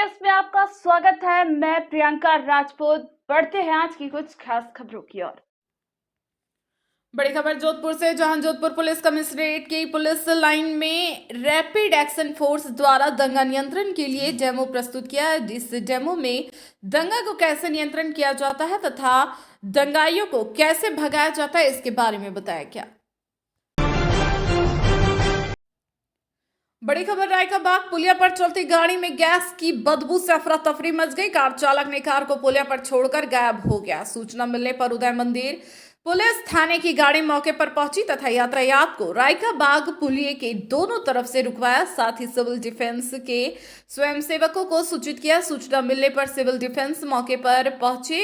News में आपका स्वागत है। मैं प्रियंका राजपूत। बढ़ते हैं आज की कुछ खास खबरों की ओर। बड़ी खबर जोधपुर से, जहां जोधपुर पुलिस कमिश्नरेट की पुलिस लाइन में रैपिड एक्शन फोर्स द्वारा दंगा नियंत्रण के लिए डेमो प्रस्तुत किया। इस डेमो में दंगा को कैसे नियंत्रण किया जाता है तथा दंगाइयों को कैसे भगाया जाता है, इसके बारे में बताया गया। बड़ी खबर, रायकाबाग पुलिया पर चलती गाड़ी में गैस की बदबू से अफरा तफरी मच गई। कार चालक ने कार को पुलिया पर छोड़कर गायब हो गया। सूचना मिलने पर उदय मंदिर पुलिस थाने की गाड़ी मौके पर पहुंची तथा यातायात को रायकाबाग पुलिये के दोनों तरफ से रुकवाया। साथ ही सिविल डिफेंस के स्वयंसेवकों को सूचित किया। सूचना मिलने पर सिविल डिफेंस मौके पर पहुंचे।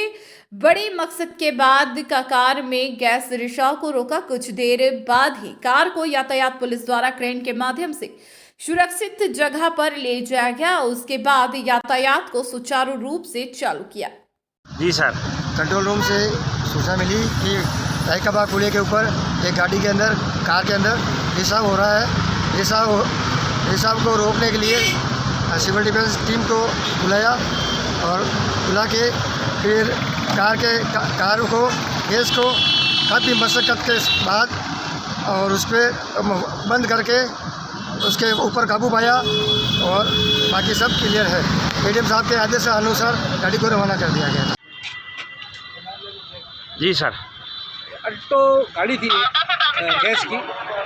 बड़ी मकसद के बाद कार में गैस रिसाव को रोका। कुछ देर बाद ही कार को यातायात पुलिस द्वारा क्रेन के माध्यम से सुरक्षित जगह पर ले जाया गया। उसके बाद यातायात को सुचारू रूप से चालू किया। जी सर, कंट्रोल रूम से सूचना मिली कि रायकाबाग पुलिया के ऊपर एक गाड़ी के अंदर, कार के अंदर रिसाव हो रहा है। रिसाव को रोकने के लिए सिविल डिफेंस टीम को बुलाया और बुला के फिर कार को गैस को काफ़ी मशक्क़त के बाद और उस पर बंद करके उसके ऊपर काबू पाया और बाकी सब क्लियर है। एडीएम साहब के आदेश अनुसार गाड़ी को रवाना कर दिया गया। जी सर। अल्टो गाड़ी थी गैस की,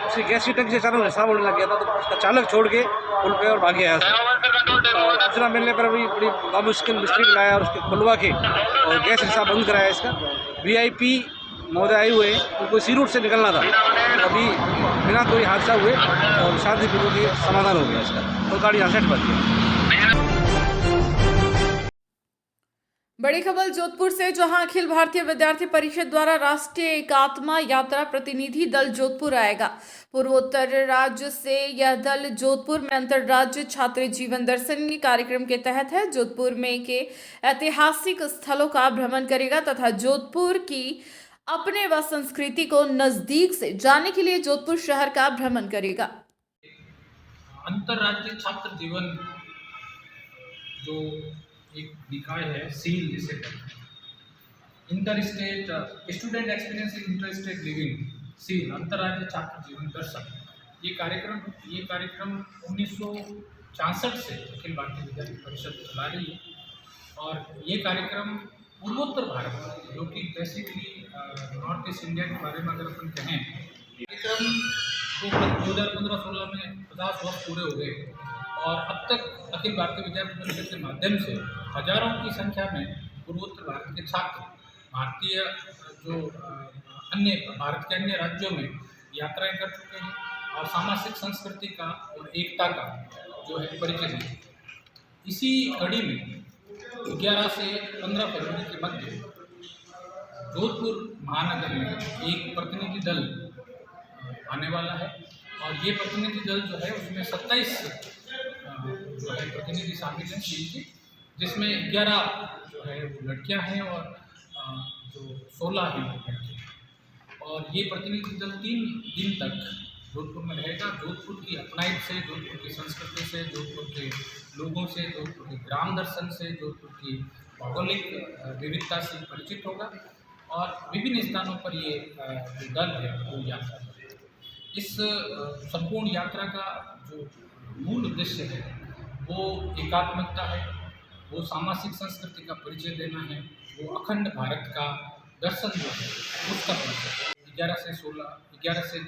उसी गैस की टंकी से अचानक रिसाव होने लग गया था, तो उसका चालक छोड़ के पुल पे और भाग गया। सूचना मिलने पर अभी बड़ी बामुश्किल मिस्त्री लाया और उसके खुलवा के और गैस रिसाव बंद कराया। इसका वीआईपी महोदय आए हुए, उनको इसी रूट से निकलना था, अभी बिना कोई हादसा हुए और शांतिपूर्वक समाधान हो गया इसका, तो गाड़ी यहाँ से हट पाती। बड़ी खबर जोधपुर से, जहां अखिल भारतीय विद्यार्थी परिषद द्वारा राष्ट्रीय एकात्मा यात्रा प्रतिनिधि दल जोधपुर आएगा। पूर्वोत्तर राज्य से यह दल जोधपुर में अंतर्राज्य छात्र जीवन दर्शन कार्यक्रम के तहत है। जोधपुर में के ऐतिहासिक स्थलों का भ्रमण करेगा तथा जोधपुर की अपने व संस्कृति को नजदीक से जानने के लिए जोधपुर शहर का भ्रमण करेगा। अंतर्राज्यीय छात्र जीवन जो एक निकाय है, सील जिसे कहते हैं, inter state student experience in inter state living, seal अंतर्राज्यीय छात्र जीवन दर्शन, ये कार्यक्रम 1966 से अखिल भारतीय विद्यार्थी परिषद चला रही है। और ये कार्यक्रम पूर्वोत्तर भारत, जो कि बेसिकली नॉर्थ ईस्ट इंडिया के बारे में अगर अपन कहें, कार्यक्रम को 2015-16 में 50 वर्ष पूरे हो गए और अब तक अखिल भारतीय विद्यार्थी परिषद के माध्यम से हजारों की संख्या में पूर्वोत्तर भारत के छात्र भारतीय भारत के अन्य राज्यों में यात्राएं कर चुके हैं और सामाजिक संस्कृति का और एकता का जो है परिचय है। इसी कड़ी में 11 से 15 फरवरी के मध्य जोधपुर महानगर में एक प्रतिनिधि दल आने वाला है और ये प्रतिनिधि दल जो है उसमें 27 जो है प्रतिनिधि शामिल हैं सील के, जिसमें 11 जो है वो लड़कियां हैं और जो 16 हैं वो लड़के। और ये प्रतिनिधि दल 3 दिन तक जोधपुर में रहेगा। जोधपुर की अपनाइट से, जोधपुर की संस्कृति से, जोधपुर के लोगों से, जोधपुर के ग्राम दर्शन से, जोधपुर की भौगोलिक विविधता से परिचित होगा और विभिन्न स्थानों पर ये जो दल है वो यात्रा करेगा। इस संपूर्ण यात्रा का जो मूल उद्देश्य है वो एकात्मकता है, वो सामाजिक संस्कृति का परिचय देना है, वो अखंड भारत का दर्शन जो है उसका परिचय। 11 से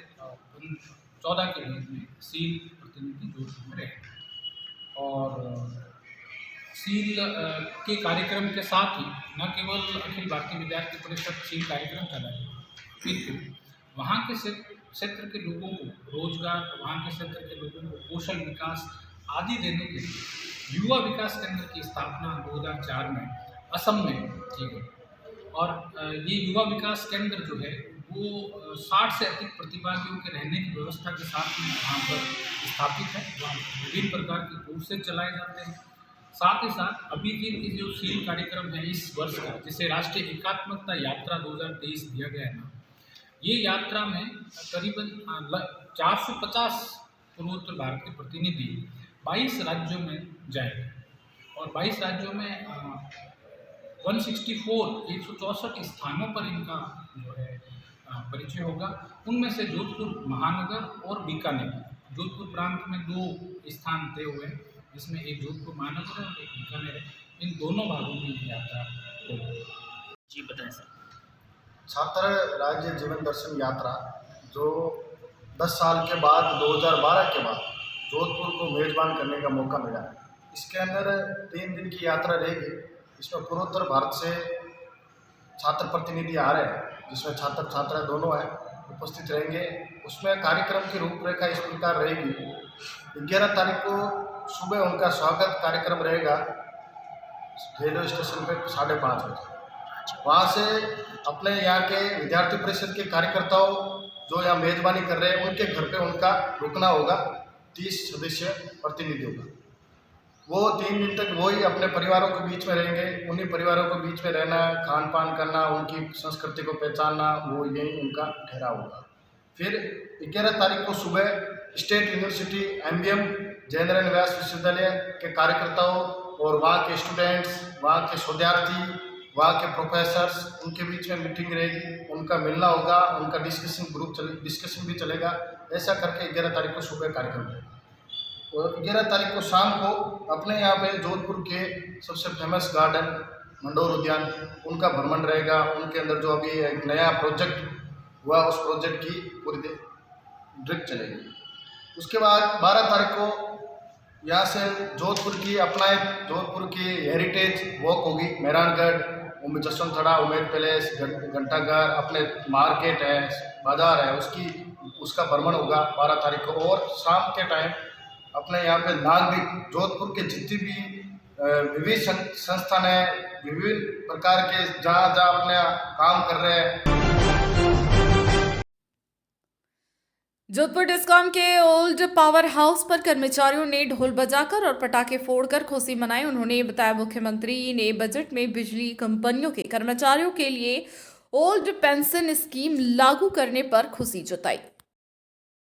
14 के बीच में सील प्रतिनिधि जोधपुर में रहेगा। और सील के कार्यक्रम के साथ ही न केवल अखिल भारतीय विद्यार्थी परिषद सील कार्यक्रम चलाएगा, फिर वहाँ के क्षेत्र के लोगों को रोजगार, वहाँ के क्षेत्र के लोगों को कौशल विकास आदि देने के लिए युवा विकास केंद्र की स्थापना 2004 में असम में की गई। और ये युवा विकास केंद्र जो है वो 60 से अधिक प्रतिभागियों के रहने की व्यवस्था के साथ में वहाँ पर स्थापित है। वहाँ विभिन्न प्रकार के कोर्सेज चलाए जाते हैं। साथ ही साथ अभी की जो सील कार्यक्रम है इस वर्ष का, जिसे राष्ट्रीय एकात्मकता यात्रा 2023 दिया गया है ना, ये यात्रा में करीबन 450 पूर्वोत्तर भारत के प्रतिनिधि 22 राज्यों में जाएंगे और 22 राज्यों में 164 स्थानों पर इनका जो है परिचय होगा। उनमें से जोधपुर महानगर और बीकानेर, जोधपुर प्रांत में 2 स्थान तय हुए हैं, जिसमें एक जोधपुर महानगर है और एक बीकानेर है। इन दोनों भागों में ये यात्रा होगी। जी बताएं सर। छात्र राज्य जीवन दर्शन यात्रा जो 10 साल के बाद 2012 के बाद जोधपुर को मेज़बान करने का मौका मिला है। इसके अंदर 3 दिन की यात्रा रहेगी। इसमें पूर्वोत्तर भारत से छात्र प्रतिनिधि आ रहे हैं, जिसमें छात्र छात्रा दोनों हैं, उपस्थित रहेंगे। उसमें कार्यक्रम की रूपरेखा इस प्रकार रहेगी। 11 तारीख को सुबह उनका स्वागत कार्यक्रम रहेगा रेलवे स्टेशन पे 5:30 बजे। वहाँ से अपने यहाँ के विद्यार्थी परिषद के कार्यकर्ताओं जो यहाँ मेज़बानी कर रहे हैं, उनके घर पे उनका रुकना होगा। 30 सदस्य प्रतिनिधियों का वो 3 दिन तक वही अपने परिवारों के बीच में रहेंगे। उन्हीं परिवारों के बीच में रहना, खान पान करना, उनकी संस्कृति को पहचानना, वो यही उनका ठहराव होगा। फिर 11 तारीख को सुबह स्टेट यूनिवर्सिटी MBM जयेंद्र व्यास विश्वविद्यालय के कार्यकर्ताओं और वहाँ के स्टूडेंट्स, वहाँ के शोधार्थी, वहाँ के प्रोफेसर्स, उनके बीच में मीटिंग रहेगी। उनका मिलना होगा, उनका डिस्कशन भी चलेगा। ऐसा करके 11 तारीख को सुबह कार्यक्रम है। और 11 तारीख को शाम को अपने यहाँ पे जोधपुर के सबसे फेमस गार्डन मंडोर उद्यान, उनका भ्रमण रहेगा। उनके अंदर जो अभी एक नया प्रोजेक्ट हुआ, उस प्रोजेक्ट की पूरी ड्रिप चलेगी। उसके बाद 12 तारीख को यहाँ से जोधपुर की हेरिटेज वॉक होगी। मेहरानगढ़, जसवंतथड़ा, उमेद पैलेस, घंटाघर, अपने मार्केट है, बाजार है, उसका भ्रमण होगा 12 तारीख को। और शाम के टाइम अपने यहाँ पे नागरिक जोधपुर के जितने भी विविध संस्थान है, विभिन्न प्रकार के जहाँ अपने काम कर रहे हैं। जोधपुर डिस्कॉम के ओल्ड पावर हाउस पर कर्मचारियों ने ढोल बजाकर और पटाखे फोड़कर खुशी मनाई। उन्होंने बताया मुख्यमंत्री ने बजट में बिजली कंपनियों के कर्मचारियों के लिए ओल्ड पेंशन स्कीम लागू करने पर खुशी जताई।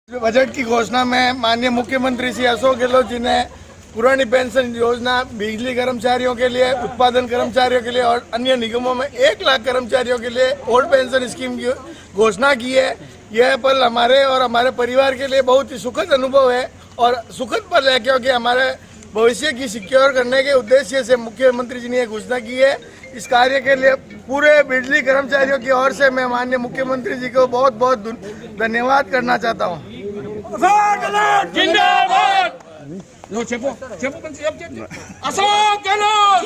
बजट की घोषणा में माननीय मुख्यमंत्री श्री अशोक गहलोत जी ने पुरानी पेंशन योजना बिजली कर्मचारियों के लिए, उत्पादन कर्मचारियों के लिए और अन्य निगमों में 1 लाख कर्मचारियों के लिए ओल्ड पेंशन स्कीम की घोषणा की है। यह पल हमारे और हमारे परिवार के लिए बहुत ही सुखद अनुभव है और सुखद पल है, क्योंकि हमारे भविष्य की सिक्योर करने के उद्देश्य से मुख्यमंत्री जी ने यह घोषणा की है। इस कार्य के लिए पूरे बिजली कर्मचारियों की ओर से मैं माननीय मुख्यमंत्री जी को बहुत बहुत धन्यवाद करना चाहता हूँ। जिंदाबाद। अशोक गहलोत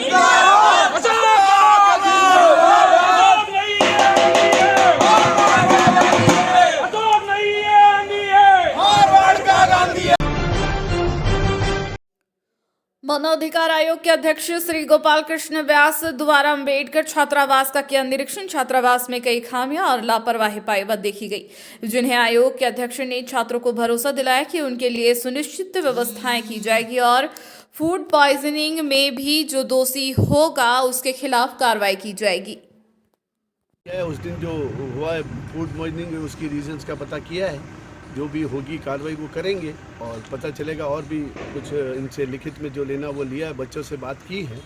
मानवाधिकार आयोग के अध्यक्ष श्री गोपाल कृष्ण व्यास द्वारा अंबेडकर छात्रावास का किया निरीक्षण। छात्रावास में कई खामियां और लापरवाही पाई देखी गई, जिन्हें आयोग के अध्यक्ष ने छात्रों को भरोसा दिलाया कि उनके लिए सुनिश्चित व्यवस्थाएं की जाएगी और फूड पॉइजनिंग में भी जो दोषी होगा उसके खिलाफ कार्रवाई की जाएगी। उस दिन जो हुआ है फूड पॉइजनिंग, उसकी रीजंस का पता किया है। जो भी होगी कार्रवाई वो करेंगे और पता चलेगा। और भी कुछ इनसे लिखित में जो लेना वो लिया है, बच्चों से बात की है,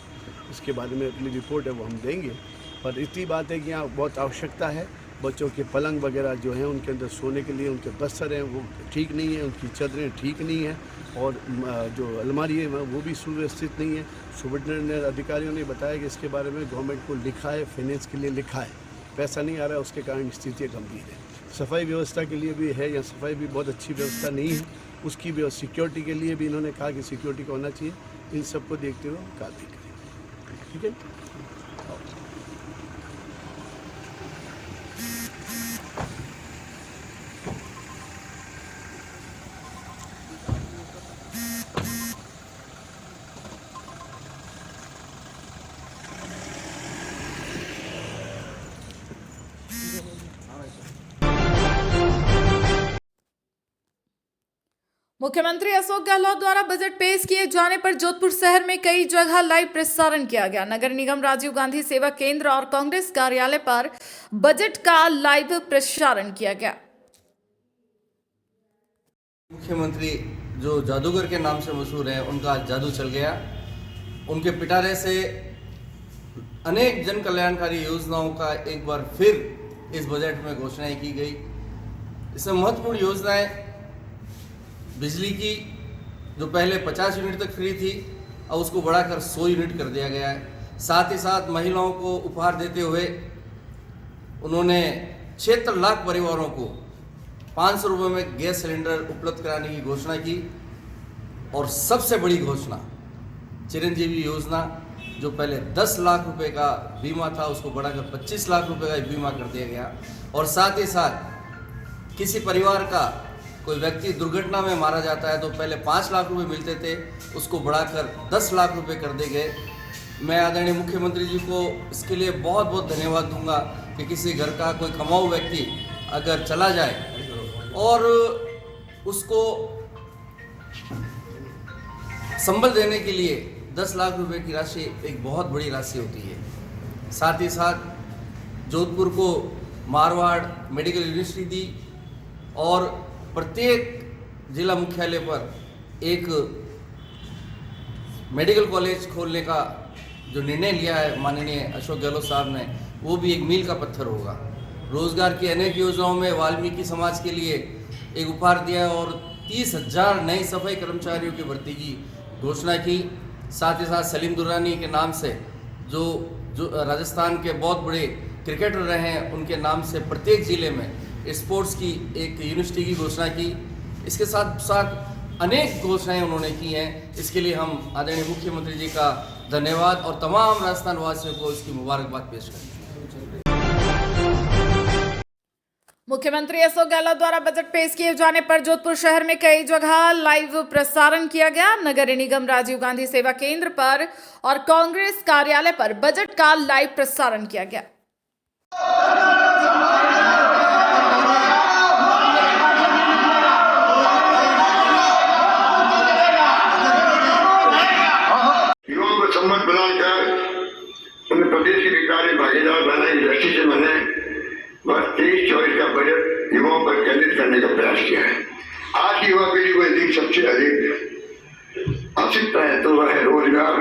इसके बारे में अपनी रिपोर्ट है वो हम देंगे। पर इतनी बात है कि यहाँ बहुत आवश्यकता है। बच्चों के पलंग वगैरह जो हैं उनके अंदर सोने के लिए उनके बस्तर हैं वो ठीक नहीं है, उनकी चादरें ठीक नहीं हैं और जो अलमारी है वो भी सुव्यवस्थित नहीं है। सुपरिटेंडेंट अधिकारियों ने बताया कि इसके बारे में गवर्नमेंट को लिखा है, फाइनेंस के लिए लिखा है, पैसा नहीं आ रहा है, उसके कारण स्थितियाँ गंभीर है। सफाई व्यवस्था के लिए भी है, या सफाई भी बहुत अच्छी व्यवस्था नहीं है, उसकी भी। सिक्योरिटी के लिए भी इन्होंने कहा कि सिक्योरिटी का होना चाहिए। इन सबको देखते हुए कार्रवाई करें। ठीक है। मुख्यमंत्री अशोक गहलोत द्वारा बजट पेश किए जाने पर जोधपुर शहर में कई जगह लाइव प्रसारण किया गया। नगर निगम, राजीव गांधी सेवा केंद्र और कांग्रेस कार्यालय पर बजट का लाइव प्रसारण किया गया। मुख्यमंत्री जो जादूगर के नाम से मशहूर हैं, उनका जादू चल गया उनके पिटारे से अनेक जन कल्याणकारी योजनाओं का एक बार फिर इस बजट में घोषणाएं की गई। इसमें महत्वपूर्ण योजनाएं बिजली की, जो पहले 50 यूनिट तक फ्री थी, अब उसको बढ़ाकर 100 यूनिट कर दिया गया है। साथ ही साथ महिलाओं को उपहार देते हुए उन्होंने 76 लाख परिवारों को 500 रुपये में गैस सिलेंडर उपलब्ध कराने की घोषणा की। और सबसे बड़ी घोषणा चिरंजीवी योजना, जो पहले 10 लाख रुपए का बीमा था, उसको बढ़ाकर 25 लाख रुपए का बीमा कर दिया गया। और साथ ही साथ किसी परिवार का कोई व्यक्ति दुर्घटना में मारा जाता है तो पहले 5 लाख रुपए मिलते थे, उसको बढ़ाकर 10 लाख रुपए कर दिए गए। मैं आदरणीय मुख्यमंत्री जी को इसके लिए बहुत बहुत धन्यवाद दूंगा कि किसी घर का कोई कमाऊ व्यक्ति अगर चला जाए और उसको संबल देने के लिए 10 लाख रुपए की राशि एक बहुत बड़ी राशि होती है। साथ ही साथ जोधपुर को मारवाड़ मेडिकल यूनिवर्सिटी दी और प्रत्येक जिला मुख्यालय पर एक मेडिकल कॉलेज खोलने का जो निर्णय लिया है माननीय अशोक गहलोत साहब ने, वो भी एक मील का पत्थर होगा। रोजगार की अनेक योजनाओं में वाल्मीकि समाज के लिए एक उपहार दिया और 30,000 नए सफाई कर्मचारियों की भर्ती की घोषणा की। साथ ही साथ सलीम दुर्रानी के नाम से जो राजस्थान के बहुत बड़े क्रिकेटर रहे हैं, उनके नाम से प्रत्येक ज़िले में स्पोर्ट्स की एक यूनिवर्सिटी की घोषणा की। इसके साथ साथ अनेक घोषणाएं उन्होंने की हैं। इसके लिए हम आदरणीय मुख्यमंत्री जी का धन्यवाद और तमाम राजस्थान वासियों को इसकी मुबारकबाद पेश करते हैं। मुख्यमंत्री अशोक गहलोत द्वारा बजट पेश किए जाने पर जोधपुर शहर में कई जगह लाइव प्रसारण किया गया। नगर निगम राजीव गांधी सेवा केंद्र पर और कांग्रेस कार्यालय पर बजट का लाइव प्रसारण किया गया। युवाओं को सम्मत बनाकर उन्हें प्रदेश के विकास में भागीदार बनाने की दृष्टि से मैंने 23-24 का बजट युवाओं पर केंद्रित करने का प्रयास किया है। आज की युवा पीढ़ी को यदि सबसे अधिक आवश्यकता है तो वह है रोजगार,